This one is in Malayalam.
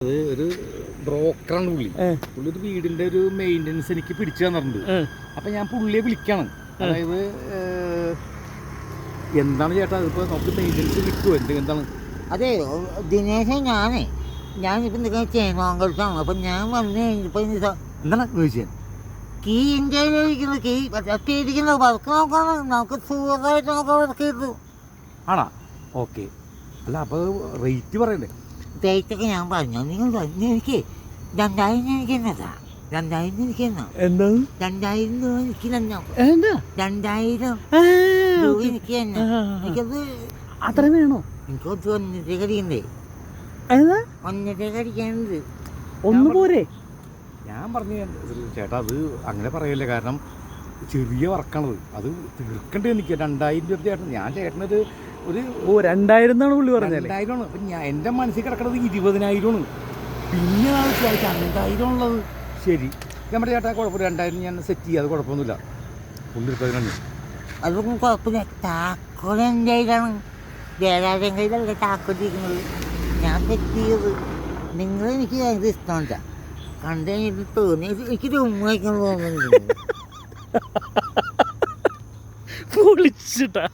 അത് ഒരു ബ്രോക്കറാണ് പുള്ളി. പുള്ളി ഒരു വീടിന്റെ ഒരു മെയിൻ്റനൻസ് എനിക്ക് പിടിച്ചു തന്നിട്ടുണ്ട്. അപ്പം ഞാൻ പുള്ളിയെ വിളിക്കണം. അതായത് എന്താണ് ചേട്ടാ അതിപ്പോൾ നമുക്ക് മെയിൻ്റനൻസ് കിട്ടുമോ എന്താണ്? അതെ ദിനേശൻ ഞാനിപ്പോൾ നിങ്ങൾ ചേമാങ്കലത്താണ്. അപ്പം ഞാൻ വന്നു കഴിഞ്ഞപ്പോൾ എന്താണ് ചോദിച്ചത്? കീ ഇന്ത്യയിലിരിക്കുന്ന കീ ഇരിക്കുന്ന വർക്ക് നോക്കണം. നമുക്ക് സുഖമായിട്ട് നമുക്ക് വർക്ക് ചെയ്തു. ആണോ? ഓക്കെ. അല്ല അപ്പോൾ റേറ്റ് പറയണ്ടേ? റേറ്റൊക്കെ ഞാൻ പറഞ്ഞു. നിങ്ങൾ എനിക്ക് 2000 എനിക്ക് എന്നതാ 2000 എനിക്ക് എന്നാ എന്താ 2000 രൂപ എനിക്ക് തന്നെ 2000 രൂപ എനിക്ക് തന്നെ. എനിക്കത് അത്രയും വേണോ? എനിക്ക് 1.5 കടിക്കണ്ടേ? 1.5 കടിക്കാനുണ്ട്. ഒന്ന് പോരെ? ഞാൻ പറഞ്ഞു ചേട്ടാ അത് അങ്ങനെ പറയല്ലേ, കാരണം ചെറിയ വർക്കാണത്, അത് തീർക്കേണ്ടി എനിക്ക് 2000 രൂപ ചേട്ടൻ. ഞാൻ ചേട്ടനൊരു 2000 എന്നാണ് പുള്ളി പറഞ്ഞത്. 2000 അപ്പം ഞാൻ എൻ്റെ മനസ്സിൽ കിടക്കുന്നത് 20,000 പിന്നെ 2000 ഉള്ളത്. ശരി നമ്മുടെ ചേട്ടാ കുഴപ്പമില്ല, 2000 ഞാൻ സെറ്റ് ചെയ്യാം, അത് കുഴപ്പമൊന്നുമില്ല. പുള്ളി എടുത്തതിനാണ് അതൊന്നും കുഴപ്പമില്ല. താക്കോൽ എൻ്റെ കയ്യിലാണ്, വേറെ കയ്യിലല്ല താക്കോലിരിക്കുന്നത്. ഞാൻ സെറ്റ് ചെയ്തത്. നിങ്ങളെനിക്ക് ഇത് ഇഷ്ടമല്ല. കണ്ടു കഴിഞ്ഞിട്ട് തോന്നി എനിക്ക് ഉമ്മ വയ്ക്കാൻ തോന്നുന്നുണ്ട്. പൊളിച്ചിട്ടാ.